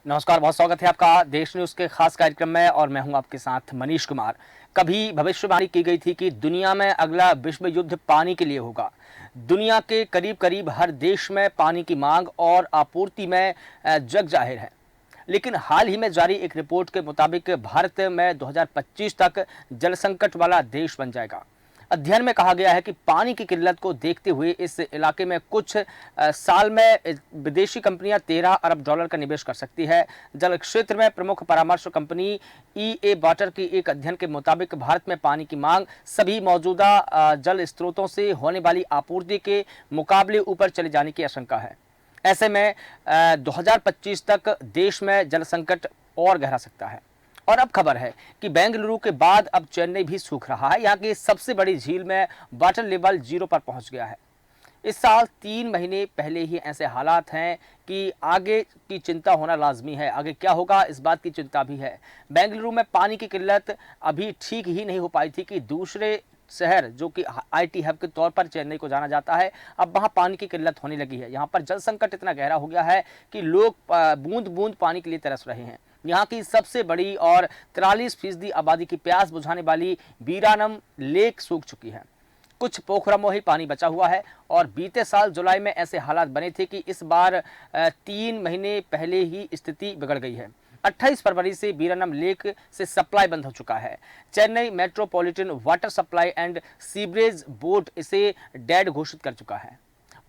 नमस्कार, बहुत स्वागत है आपका देश न्यूज़ के खास कार्यक्रम में और मैं हूं आपके साथ मनीष कुमार। कभी भविष्यवाणी की गई थी कि दुनिया में अगला विश्व युद्ध पानी के लिए होगा। दुनिया के करीब करीब हर देश में पानी की मांग और आपूर्ति में जग जाहिर है। लेकिन हाल ही में जारी एक रिपोर्ट के मुताबिक भारत में 2025 तक जल संकट वाला देश बन जाएगा। अध्ययन में कहा गया है कि पानी की किल्लत को देखते हुए इस इलाके में कुछ साल में विदेशी कंपनियां 13 अरब डॉलर का निवेश कर सकती है। जल क्षेत्र में प्रमुख परामर्श कंपनी ईए वाटर की एक अध्ययन के मुताबिक भारत में पानी की मांग सभी मौजूदा जल स्रोतों से होने वाली आपूर्ति के मुकाबले ऊपर चले जाने की आशंका है। ऐसे में 2025 तक देश में जल संकट और गहरा सकता है। और अब खबर है कि बेंगलुरु के बाद अब चेन्नई भी सूख रहा है। यहाँ की सबसे बड़ी झील में वाटर लेवल 0 पर पहुंच गया है। इस साल 3 महीने पहले ही ऐसे हालात हैं कि आगे की चिंता होना लाजमी है। आगे क्या होगा इस बात की चिंता भी है। बेंगलुरु में पानी की किल्लत अभी ठीक ही नहीं हो पाई थी कि दूसरे शहर जो कि आईटी हब के तौर पर चेन्नई को जाना जाता है, अब वहाँ पानी की किल्लत होने लगी है। यहाँ पर जल संकट इतना गहरा हो गया है कि लोग बूंद बूंद पानी के लिए तरस रहे हैं। यहाँ की सबसे बड़ी और 43% आबादी की प्यास बुझाने वाली बीरानम लेक सूख चुकी है। कुछ पोखरमों ही पानी बचा हुआ है और बीते साल जुलाई में ऐसे हालात बने थे कि इस बार 3 महीने पहले ही स्थिति बिगड़ गई है। 28 फरवरी से बीरानम लेक से सप्लाई बंद हो चुका है। Chennai metropolitan water supply and sewerage board इसे डेड घोषित कर चुका है।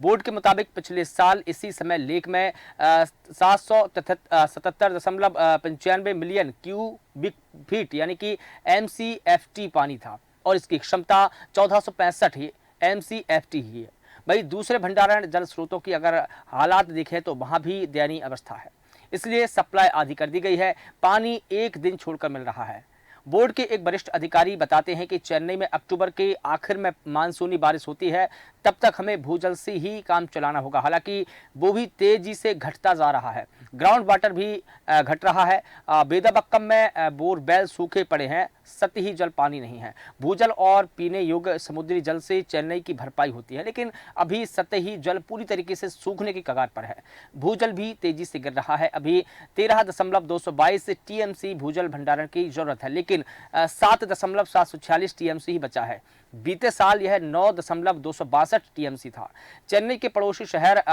बोर्ड के मुताबिक पिछले साल इसी समय लेक में 777.95 मिलियन क्यूबिक फीट यानी कि MCFT पानी था और इसकी क्षमता 1465 MCFT ही है। वही दूसरे भंडारण जल स्रोतों की अगर हालात देखें तो वहां भी दयनीय अवस्था है, इसलिए सप्लाई आधी कर दी गई है। पानी एक दिन छोड़कर मिल रहा है। बोर्ड के एक वरिष्ठ अधिकारी बताते हैं कि चेन्नई में अक्टूबर के आखिर में मानसूनी बारिश होती है, तब तक हमें भूजल से ही काम चलाना होगा। हालांकि वो भी तेजी से घटता जा रहा है। ग्राउंड वाटर भी घट रहा है। बेदाबक्कम में बोरवेल सूखे पड़े हैं, सतही जल पानी नहीं है। भूजल और पीने योग्य समुद्री जल से चेन्नई की भरपाई होती है, लेकिन अभी सतही जल पूरी तरीके से सूखने की कगार पर है। भूजल भी तेजी से गिर रहा है। अभी 13.222 TMC भूजल भंडारण की जरूरत है, लेकिन 7.746 TMC ही बचा है। बीते साल यह 9.262 TMC था। चेन्नई के पड़ोसी शहर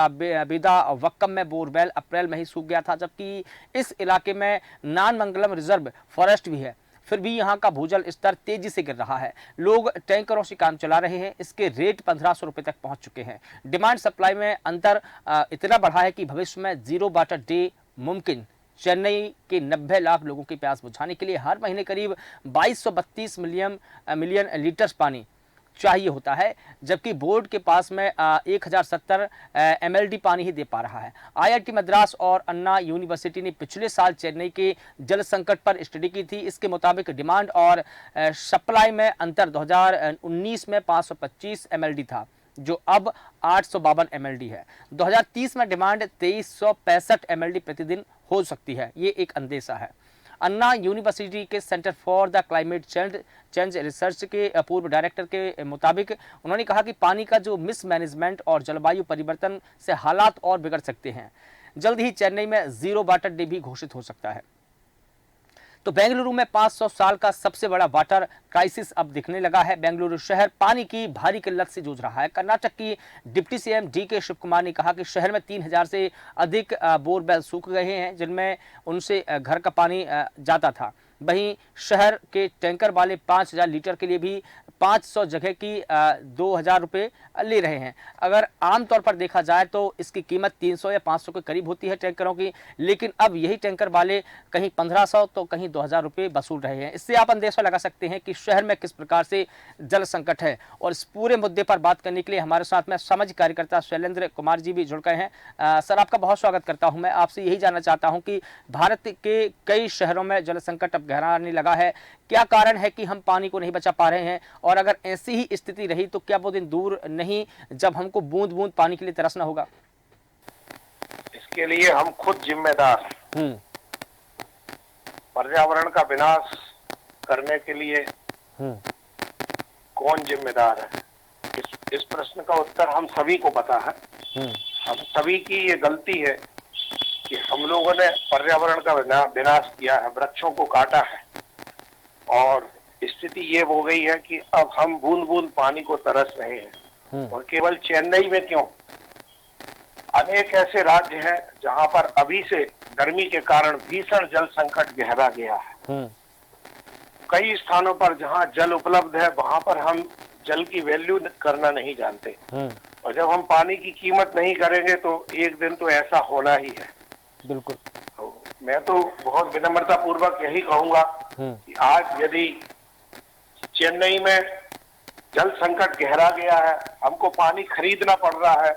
बेदावक्कम में बोरवेल अप्रैल में ही सूख गया था, जबकि इस इलाके में नानमंगलम रिजर्व फॉरेस्ट भी है। फिर भी यहाँ का भूजल स्तर तेजी से गिर रहा है। लोग टैंकरों से काम चला रहे हैं। इसके रेट 1500 रुपए तक पहुंच चुके हैं। डिमांड सप्लाई में अंतर इतना बढ़ा है कि भविष्य में जीरो वाटर डे मुमकिन। चेन्नई के 90 लाख लोगों की प्यास बुझाने के लिए हर महीने करीब 2232 मिलियन लीटर पानी चाहिए होता है, जबकि बोर्ड के पास में 1070 MLD पानी ही दे पा रहा है। IIT मद्रास और अन्ना यूनिवर्सिटी ने पिछले साल चेन्नई के जल संकट पर स्टडी की थी। इसके मुताबिक डिमांड और सप्लाई में अंतर 2019 में 525 MLD था, जो अब 852 MLD है। 2030 में डिमांड 2365 MLD प्रतिदिन हो सकती है। ये एक अंदेशा है। अन्ना यूनिवर्सिटी के centre for the climate change research के पूर्व डायरेक्टर के मुताबिक उन्होंने कहा कि पानी का जो मिसमैनेजमेंट और जलवायु परिवर्तन से हालात और बिगड़ सकते हैं। जल्द ही चेन्नई में जीरो वाटर डे भी घोषित हो सकता है। तो बेंगलुरु में 500 साल का सबसे बड़ा वाटर क्राइसिस अब दिखने लगा है। बेंगलुरु शहर पानी की भारी किल्लत से जूझ रहा है। कर्नाटक की deputy CM DK Shivakumar ने कहा कि शहर में 3000 से अधिक बोरवेल सूख गए हैं, जिनमें उनसे घर का पानी जाता था। वहीं शहर के टैंकर वाले 5000 लीटर के लिए भी 500 जगह की 2000 रुपये ले रहे हैं। अगर आमतौर पर देखा जाए तो इसकी कीमत 300 या 500 के करीब होती है टैंकरों की, लेकिन अब यही टैंकर वाले कहीं 1500 तो कहीं 2000 रुपये वसूल रहे हैं। इससे आप अंदेशा लगा सकते हैं कि शहर में किस प्रकार से जल संकट है। और इस पूरे मुद्दे पर बात करने के लिए हमारे साथ में सामाजिक कार्यकर्ता शैलेंद्र कुमार जी भी जुड़ गए हैं। सर, आपका बहुत स्वागत करता हूं। मैं आपसे यही जानना चाहता हूं कि भारत के कई शहरों में जल संकट अब गहराने लगा है। क्या कारण है कि हम पानी को नहीं बचा पा रहे हैं, और अगर ऐसी ही स्थिति रही तो क्या वो दिन दूर नहीं जब हमको बूंद बूंद पानी के लिए तरसना होगा? इसके लिए हम खुद जिम्मेदार। पर्यावरण का विनाश करने के लिए कौन जिम्मेदार है? इस प्रश्न का उत्तर हम सभी को पता है। हम सभी की ये गलती है कि हम लोगों ने पर्यावरण का विनाश किया है, वृक्षों को काटा है और स्थिति ये हो गई है कि अब हम बूंद बूंद पानी को तरस रहे हैं। और केवल चेन्नई में क्यों, अनेक ऐसे राज्य हैं जहां पर अभी से गर्मी के कारण भीषण जल संकट गहरा गया है। कई स्थानों पर जहां जल उपलब्ध है वहां पर हम जल की वैल्यू करना नहीं जानते और जब हम पानी की कीमत नहीं करेंगे तो एक दिन तो ऐसा होना ही है। बिल्कुल। तो मैं तो बहुत विनम्रता पूर्वक यही कहूंगा कि आज यदि चेन्नई में जल संकट गहरा गया है, हमको पानी खरीदना पड़ रहा है,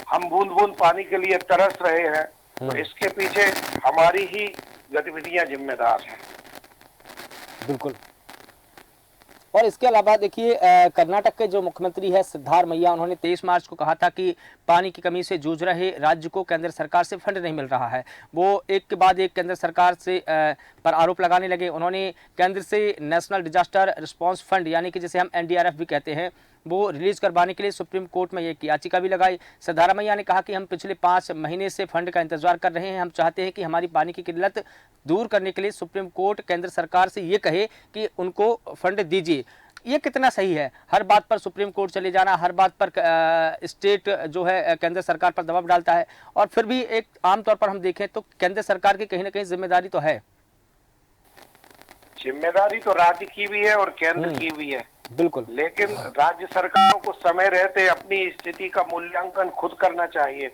हम बूंद बूंद पानी के लिए तरस रहे हैं, तो इसके पीछे हमारी ही गतिविधियां जिम्मेदार हैं। बिल्कुल। और इसके अलावा देखिए कर्नाटक के जो मुख्यमंत्री है सिद्धारमैया, उन्होंने 23 मार्च को कहा था कि पानी की कमी से जूझ रहे राज्य को केंद्र सरकार से फंड नहीं मिल रहा है। वो एक के बाद एक केंद्र सरकार से पर आरोप लगाने लगे। उन्होंने केंद्र से नेशनल डिजास्टर रिस्पांस फंड यानी कि जिसे हम NDRF भी कहते हैं वो रिलीज करवाने के लिए सुप्रीम कोर्ट में एक याचिका भी लगाई। सिद्धारमैया ने कहा कि हम पिछले 5 महीने से फंड का इंतजार कर रहे हैं, हम चाहते हैं कि हमारी पानी की किल्लत दूर करने के लिए सुप्रीम कोर्ट केंद्र सरकार से ये कहे कि उनको फंड दीजिए। ये कितना सही है? हर बात पर सुप्रीम कोर्ट चले जाना, हर बात पर स्टेट जो है केंद्र सरकार पर दबाव डालता है और फिर भी एक आमतौर पर हम देखें तो केंद्र सरकार की कहीं ना कहीं जिम्मेदारी तो है। जिम्मेदारी तो राज्य की भी है और केंद्र की भी है। बिल्कुल। लेकिन राज्य सरकारों को समय रहते अपनी स्थिति का मूल्यांकन खुद करना चाहिए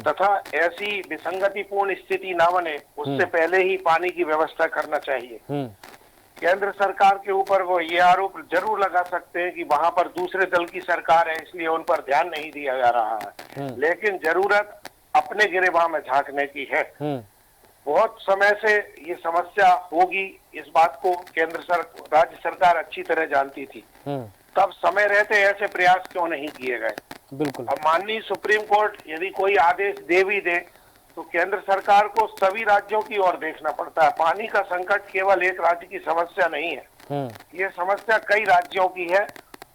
तथा ऐसी विसंगतिपूर्ण स्थिति ना बने उससे पहले ही पानी की व्यवस्था करना चाहिए। केंद्र सरकार के ऊपर वो ये आरोप जरूर लगा सकते हैं कि वहां पर दूसरे दल की सरकार है इसलिए उन पर ध्यान नहीं दिया जा रहा है, लेकिन जरूरत अपने गिरेबान में झांकने की है। बहुत समय से ये समस्या होगी, इस बात को राज्य सरकार अच्छी तरह जानती थी, तब समय रहते ऐसे प्रयास क्यों नहीं किए गए। बिल्कुल। अब माननीय सुप्रीम कोर्ट यदि कोई आदेश दे भी दे तो केंद्र सरकार को सभी राज्यों की ओर देखना पड़ता है। पानी का संकट केवल एक राज्य की समस्या नहीं है, ये समस्या कई राज्यों की है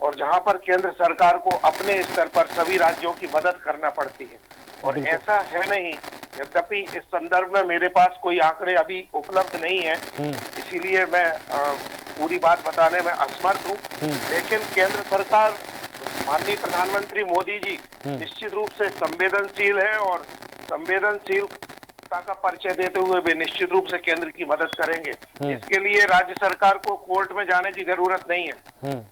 और जहां पर केंद्र सरकार को अपने स्तर पर सभी राज्यों की मदद करना पड़ती है और ऐसा है नहीं। यद्यपि इस संदर्भ में मेरे पास कोई आंकड़े अभी उपलब्ध नहीं है, इसीलिए मैं पूरी बात बताने में असमर्थ हूँ, लेकिन केंद्र सरकार माननीय प्रधानमंत्री मोदी जी निश्चित रूप से संवेदनशील है और संवेदनशीलता का परिचय देते हुए वे निश्चित रूप से केंद्र की मदद करेंगे। इसके लिए राज्य सरकार को कोर्ट में जाने की जरूरत नहीं है।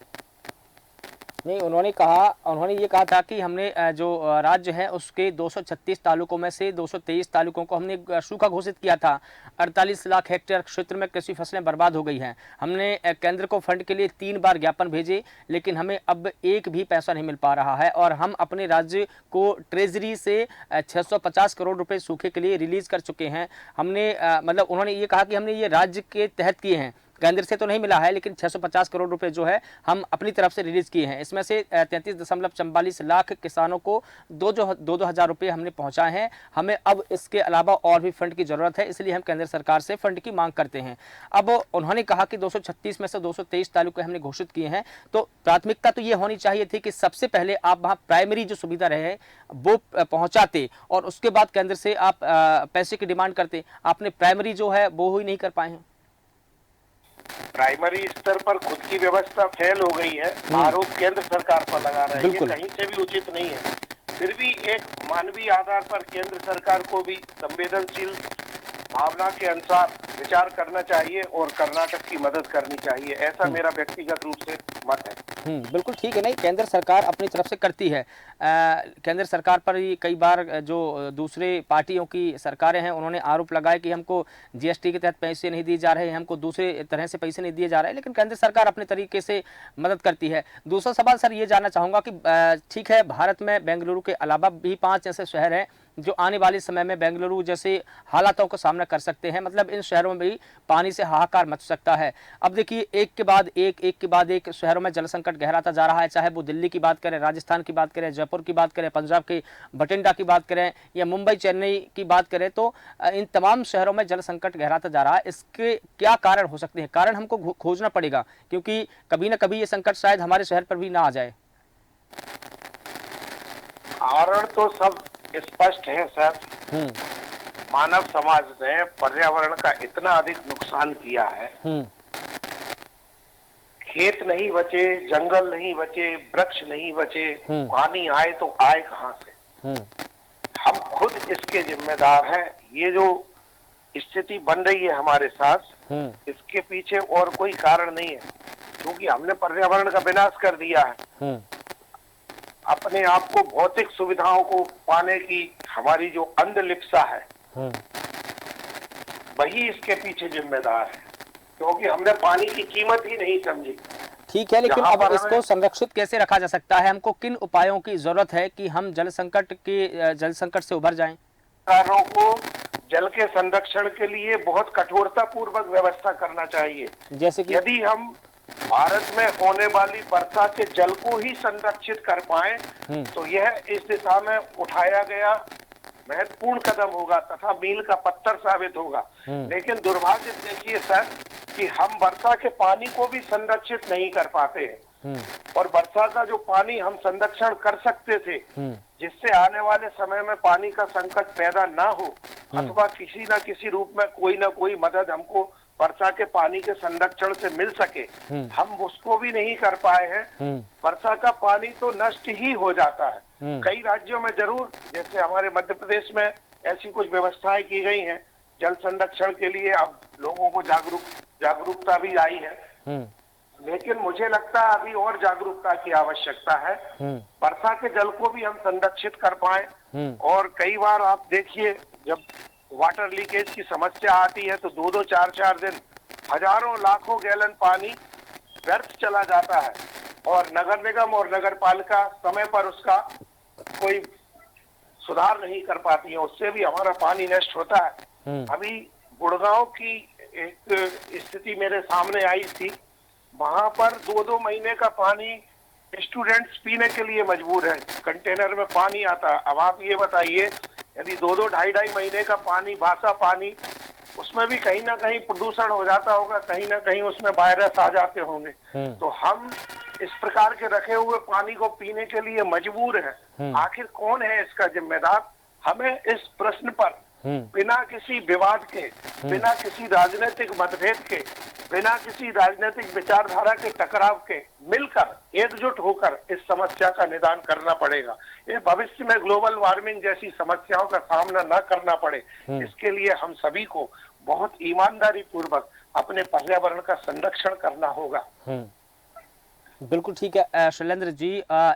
नहीं, उन्होंने ये कहा था कि हमने जो राज्य है उसके 236 तालुकों में से 223 तालुकों को हमने सूखा घोषित किया था। 48 लाख हेक्टेयर क्षेत्र में कृषि फसलें बर्बाद हो गई हैं। हमने केंद्र को फंड के लिए 3 बार ज्ञापन भेजे, लेकिन हमें अब एक भी पैसा नहीं मिल पा रहा है और हम अपने राज्य को ट्रेजरी से 650 करोड़ रुपए सूखे के लिए रिलीज कर चुके हैं। हमने मतलब उन्होंने ये कहा कि हमने ये राज्य के तहत किए हैं, केंद्र से तो नहीं मिला है, लेकिन 650 करोड़ रुपए जो है हम अपनी तरफ से रिलीज किए हैं। इसमें से 33.44 लाख किसानों को 2-2 हज़ार रुपये हमने पहुंचाए हैं। हमें अब इसके अलावा और भी फंड की जरूरत है, इसलिए हम केंद्र सरकार से फंड की मांग करते हैं। अब उन्होंने कहा कि 236 में से 223 तालुके हमने घोषित किए हैं, तो प्राथमिकता तो ये होनी चाहिए थी कि सबसे पहले आप वहाँ प्राइमरी जो सुविधा रहे वो पहुँचाते और उसके बाद केंद्र से आप पैसे की डिमांड करते। आपने प्राइमरी जो है वो ही नहीं कर पाए हैं। प्राइमरी स्तर पर खुद की व्यवस्था फेल हो गई है, आरोप केंद्र सरकार पर लगा रहे हैं, ये कहीं से भी उचित नहीं है। फिर भी एक मानवीय आधार पर केंद्र सरकार को भी संवेदनशील भावना के अनुसार विचार करना चाहिए और कर्नाटक की मदद करनी चाहिए, ऐसा मेरा व्यक्तिगत रूप से मत है। बिल्कुल ठीक है। नहीं, केंद्र सरकार अपनी तरफ से करती है। केंद्र सरकार पर ही कई बार जो दूसरे पार्टियों की सरकारें हैं उन्होंने आरोप लगाए कि हमको GST के तहत पैसे नहीं दिए जा रहे हैं, हमको दूसरे तरह से पैसे नहीं दिए जा रहे हैं, लेकिन केंद्र सरकार अपने तरीके से मदद करती है। दूसरा सवाल सर ये जानना चाहूँगा कि ठीक है, भारत में बेंगलुरु के अलावा भी 5 ऐसे शहर हैं जो आने वाले समय में बेंगलुरु जैसे हालातों का सामना कर सकते हैं, मतलब इन शहरों में भी पानी से हाहाकार मच सकता है। अब देखिए एक के बाद एक शहरों में जल संकट गहराता जा रहा है, चाहे वो दिल्ली की बात करें, राजस्थान की बात करें, जयपुर की बात करें, पंजाब के बठिंडा की बात करें या मुंबई चेन्नई की बात करें, तो इन तमाम शहरों में जल संकट गहराता जा रहा है। इसके क्या कारण हो सकते हैं? कारण हमको खोजना पड़ेगा, क्योंकि कभी ना कभी ये संकट शायद हमारे शहर पर भी ना आ जाए। कारण तो सब स्पष्ट है सर, मानव समाज ने पर्यावरण का इतना अधिक नुकसान किया है, खेत नहीं बचे, जंगल नहीं बचे, वृक्ष नहीं बचे, पानी आए तो आए कहां से? हम खुद इसके जिम्मेदार हैं। ये जो स्थिति बन रही है हमारे साथ, इसके पीछे और कोई कारण नहीं है, क्योंकि हमने पर्यावरण का विनाश कर दिया है। अपने आप को भौतिक सुविधाओं को पाने की हमारी जो अंधलिप्सा है, वही इसके पीछे जिम्मेदार है, क्योंकि हमने पानी की कीमत ही नहीं समझी। ठीक है, लेकिन अब इसको संरक्षित कैसे रखा जा सकता है? हमको किन उपायों की जरूरत है कि हम जल संकट से उभर जाएं? सरकारों को जल के संरक्षण के लिए बहुत कठोरता पूर्वक व्यवस्था करना चाहिए। जैसे कि यदि हम भारत में होने वाली वर्षा के जल को ही संरक्षित कर पाए, तो यह इस दिशा में उठाया गया महत्वपूर्ण कदम होगा तथा मील का पत्थर साबित होगा। लेकिन दुर्भाग्य देखिए सर कि हम वर्षा के पानी को भी संरक्षित नहीं कर पाते हैं, और वर्षा का जो पानी हम संरक्षण कर सकते थे, जिससे आने वाले समय में पानी का संकट पैदा ना हो, अथवा किसी न किसी रूप में कोई ना कोई मदद हमको वर्षा के पानी के संरक्षण से मिल सके, हम उसको भी नहीं कर पाए हैं। वर्षा का पानी तो नष्ट ही हो जाता है। कई राज्यों में जरूर, जैसे हमारे मध्य प्रदेश में ऐसी कुछ व्यवस्थाएं की गई हैं जल संरक्षण के लिए, अब लोगों को जागरूकता भी आई है, लेकिन मुझे लगता है अभी और जागरूकता की आवश्यकता है। वर्षा के जल को भी हम संरक्षित कर पाए। और कई बार आप देखिए, जब वाटर लीकेज की समस्या आती है तो 2-2, 4-4 दिन हजारों लाखों गैलन पानी व्यर्थ चला जाता है, और नगर निगम और नगर पालिका समय पर उसका कोई सुधार नहीं कर पाती है, उससे भी हमारा पानी नष्ट होता है। अभी गुड़गांव की एक स्थिति मेरे सामने आई थी, वहां पर 2-2 महीने का पानी स्टूडेंट्स पीने के लिए मजबूर है, कंटेनर में पानी आता है। अब आप ये बताइए, यदि 2-2, 2.5 महीने का पानी, बासा पानी, उसमें भी कहीं ना कहीं प्रदूषण हो जाता होगा, कहीं ना कहीं उसमें वायरस आ जाते होंगे, तो हम इस प्रकार के रखे हुए पानी को पीने के लिए मजबूर हैं। आखिर कौन है इसका जिम्मेदार? हमें इस प्रश्न पर बिना किसी विवाद के, बिना किसी राजनीतिक मतभेद के, बिना किसी राजनीतिक विचारधारा के टकराव के, मिलकर एकजुट होकर इस समस्या का निदान करना पड़ेगा। ये भविष्य में ग्लोबल वार्मिंग जैसी समस्याओं का सामना न करना पड़े, इसके लिए हम सभी को बहुत ईमानदारी पूर्वक अपने पर्यावरण का संरक्षण करना होगा। बिल्कुल ठीक है शैलेंद्र जी।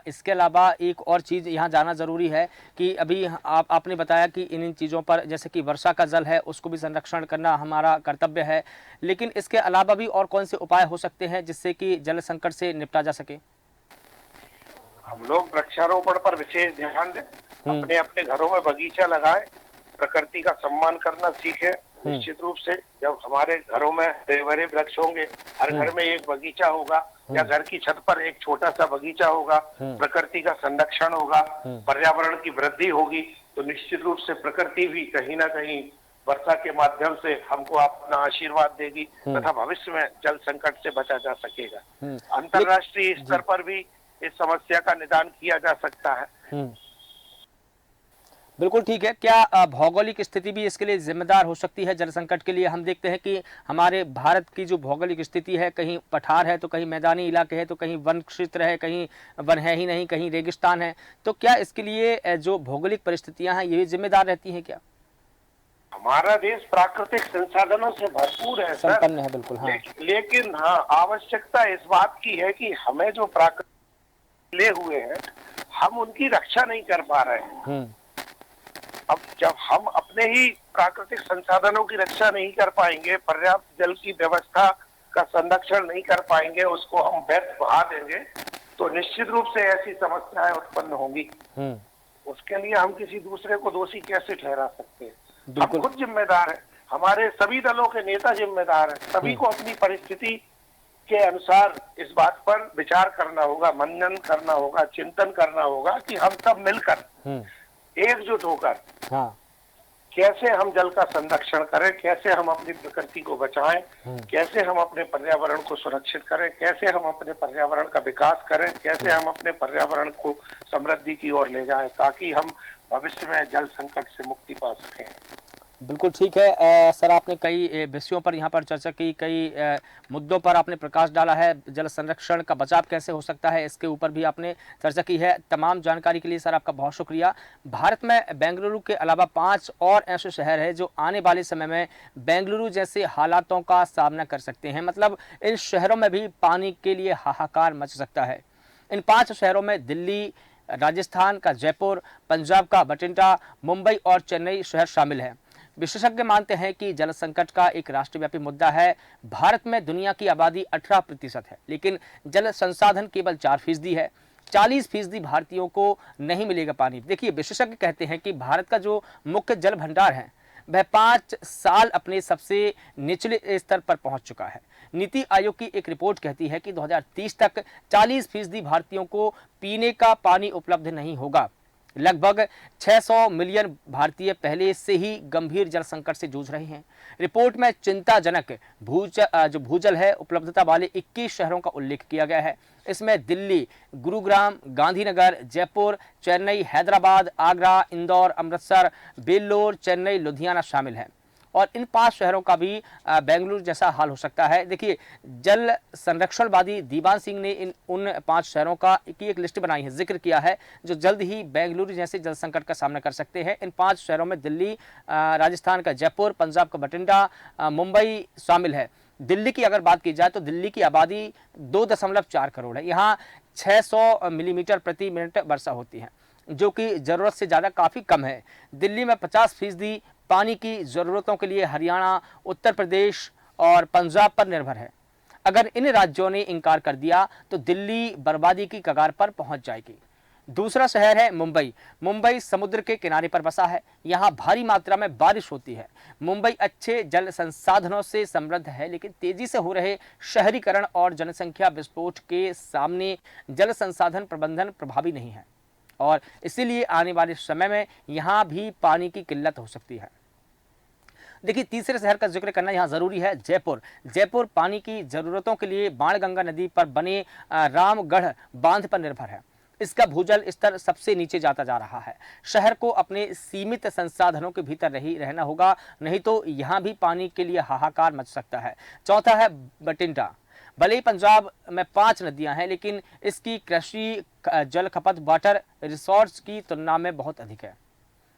इसके अलावा एक और चीज़ यहाँ जाना ज़रूरी है कि अभी आपने बताया कि इन चीज़ों पर, जैसे कि वर्षा का जल है उसको भी संरक्षण करना हमारा कर्तव्य है, लेकिन इसके अलावा भी और कौन से उपाय हो सकते हैं जिससे कि जल संकट से निपटा जा सके? हम लोग वृक्षारोपण पर विशेष ध्यान दें, अपने अपने घरों में बगीचा लगाएं, प्रकृति का सम्मान करना सीखें। निश्चित रूप से जब हमारे घरों में हरे भरे वृक्ष होंगे, हर घर में एक बगीचा होगा या घर की छत पर एक छोटा सा बगीचा होगा, प्रकृति का संरक्षण होगा, पर्यावरण की वृद्धि होगी, तो निश्चित रूप से प्रकृति भी कहीं ना कहीं वर्षा के माध्यम से हमको अपना आशीर्वाद देगी तथा भविष्य में जल संकट से बचा जा सकेगा। अंतर्राष्ट्रीय स्तर पर भी इस समस्या का निदान किया जा सकता है। बिल्कुल ठीक है। क्या भौगोलिक स्थिति भी इसके लिए जिम्मेदार हो सकती है जल संकट के लिए? हम देखते हैं कि हमारे भारत की जो भौगोलिक स्थिति है, कहीं पठार है तो कहीं मैदानी इलाके है तो कहीं वन क्षेत्र है, कहीं वन है ही नहीं, कहीं रेगिस्तान है। तो क्या इसके लिए जो भौगोलिक परिस्थितियां हैं ये भी जिम्मेदार रहती हैं क्या? हमारा देश प्राकृतिक संसाधनों से भरपूर है, संपन्न है, बिल्कुल। हाँ, लेकिन हाँ, आवश्यकता इस बात की है कि हमें जो प्राकृतिक ले हुए हैं, हम उनकी रक्षा नहीं कर पा रहे हैं। अब जब हम अपने ही प्राकृतिक संसाधनों की रक्षा नहीं कर पाएंगे, पर्याप्त जल की व्यवस्था का संरक्षण नहीं कर पाएंगे, उसको हम व्यर्थ बहा देंगे, तो निश्चित रूप से ऐसी समस्याएं उत्पन्न होंगी। उसके लिए हम किसी दूसरे को दोषी कैसे ठहरा सकते हैं? हम खुद जिम्मेदार हैं, हमारे सभी दलों के नेता जिम्मेदार हैं। सभी को अपनी परिस्थिति के अनुसार इस बात पर विचार करना होगा, मनन करना होगा, चिंतन करना होगा कि हम सब मिलकर एकजुट होकर कैसे हम जल का संरक्षण करें, कैसे हम अपनी प्रकृति को बचाएं, कैसे हम अपने पर्यावरण को सुरक्षित करें, कैसे हम अपने पर्यावरण का विकास करें, कैसे हम अपने पर्यावरण को समृद्धि की ओर ले जाएं, ताकि हम भविष्य में जल संकट से मुक्ति पा सकें। बिल्कुल ठीक है। सर आपने कई विषयों पर यहाँ पर चर्चा की, कई मुद्दों पर आपने प्रकाश डाला है। जल संरक्षण का बचाव कैसे हो सकता है, इसके ऊपर भी आपने चर्चा की है। तमाम जानकारी के लिए सर आपका बहुत शुक्रिया। भारत में बेंगलुरु के अलावा 5 और ऐसे शहर हैं जो आने वाले समय में बेंगलुरु जैसे हालातों का सामना कर सकते हैं। मतलब इन शहरों में भी पानी के लिए हाहाकार मच सकता है। इन 5 शहरों में दिल्ली, राजस्थान का जयपुर, पंजाब का बठिंडा, मुंबई और चेन्नई शहर शामिल हैं। विशेषज्ञ मानते हैं कि जल संकट का एक राष्ट्रव्यापी मुद्दा है। भारत में दुनिया की आबादी 18% है, लेकिन जल संसाधन केवल 4% है। 40% भारतीयों को नहीं मिलेगा पानी। देखिए, विशेषज्ञ कहते हैं कि भारत का जो मुख्य जल भंडार है वह 5 साल अपने सबसे निचले स्तर पर पहुंच चुका है। नीति आयोग की एक रिपोर्ट कहती है कि 2030 तक 40% भारतीयों को पीने का पानी उपलब्ध नहीं होगा। लगभग 600 मिलियन भारतीय पहले से ही गंभीर जल संकट से जूझ रहे हैं। रिपोर्ट में चिंताजनक जो भूजल है उपलब्धता वाले 21 शहरों का उल्लेख किया गया है। इसमें दिल्ली, गुरुग्राम, गांधीनगर, जयपुर, चेन्नई, हैदराबाद, आगरा, इंदौर, अमृतसर, बेल्लोर, चेन्नई, लुधियाना शामिल हैं। और इन 5 शहरों का भी बेंगलुरु जैसा हाल हो सकता है। देखिए, जल संरक्षणवादी दीवान सिंह ने उन 5 शहरों की एक लिस्ट बनाई है, जिक्र किया है, जो जल्द ही बेंगलुरु जैसे जल संकट का सामना कर सकते हैं। इन 5 शहरों में दिल्ली, राजस्थान का जयपुर, पंजाब का बठिंडा, मुंबई शामिल है। दिल्ली की अगर बात की जाए तो दिल्ली की आबादी 2.4 करोड़ है। यहाँ 600 मिलीमीटर प्रति मिनट वर्षा होती है, जो कि ज़रूरत से ज़्यादा काफ़ी कम है। दिल्ली में 50% पानी की ज़रूरतों के लिए हरियाणा, उत्तर प्रदेश और पंजाब पर निर्भर है। अगर इन राज्यों ने इनकार कर दिया तो दिल्ली बर्बादी की कगार पर पहुंच जाएगी। दूसरा शहर है मुंबई। मुंबई समुद्र के किनारे पर बसा है। यहाँ भारी मात्रा में बारिश होती है। मुंबई अच्छे जल संसाधनों से समृद्ध है, लेकिन तेजी से हो रहे शहरीकरण और जनसंख्या विस्फोट के सामने जल संसाधन प्रबंधन प्रभावी नहीं है और इसीलिए आने वाले समय में यहाँ भी पानी की किल्लत हो सकती है। देखिए, तीसरे शहर का जिक्र करना यहाँ जरूरी है, जयपुर। जयपुर पानी की जरूरतों के लिए बाणगंगा नदी पर बने रामगढ़ बांध पर निर्भर है। इसका भूजल स्तर सबसे नीचे जाता जा रहा है। शहर को अपने सीमित संसाधनों के भीतर रहना होगा, नहीं तो यहाँ भी पानी के लिए हाहाकार मच सकता है। चौथा है बठिंडा। भले ही पंजाब में 5 नदियां हैं, लेकिन इसकी कृषि जल खपत वाटर रिसोर्स की तुलना में बहुत अधिक है।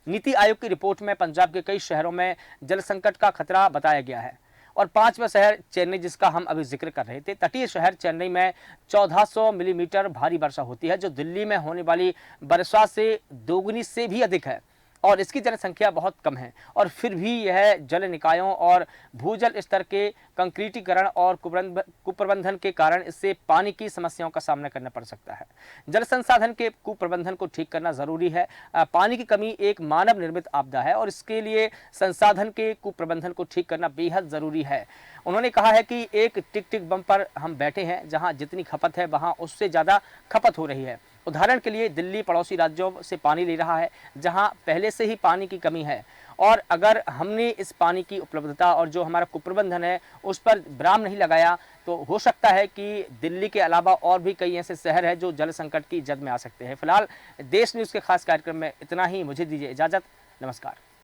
नीति आयोग की रिपोर्ट में पंजाब के कई शहरों में जल संकट का खतरा बताया गया है। और 5वां शहर चेन्नई, जिसका हम अभी जिक्र कर रहे थे। तटीय शहर चेन्नई में 1400 मिलीमीटर भारी वर्षा होती है, जो दिल्ली में होने वाली वर्षा से दोगुनी से भी अधिक है और इसकी जनसंख्या बहुत कम है। और फिर भी यह जल निकायों और भूजल स्तर के कंक्रीटीकरण और कुप्रबंधन के कारण इससे पानी की समस्याओं का सामना करना पड़ सकता है। जल संसाधन के कुप्रबंधन को ठीक करना जरूरी है। पानी की कमी एक मानव निर्मित आपदा है और इसके लिए संसाधन के कुप्रबंधन को ठीक करना बेहद जरूरी है। उन्होंने कहा है कि एक टिक टिक बम पर हम बैठे हैं, जहां जितनी खपत है वहां उससे ज़्यादा खपत हो रही है। उदाहरण के लिए दिल्ली पड़ोसी राज्यों से पानी ले रहा है, जहां पहले से ही पानी की कमी है। और अगर हमने इस पानी की उपलब्धता और जो हमारा कुप्रबंधन है उस पर विराम नहीं लगाया तो हो सकता है कि दिल्ली के अलावा और भी कई ऐसे शहर हैं जो जल संकट की जद में आ सकते हैं। फिलहाल देश न्यूज़ के खास कार्यक्रम में इतना ही। मुझे दीजिए इजाज़त। नमस्कार।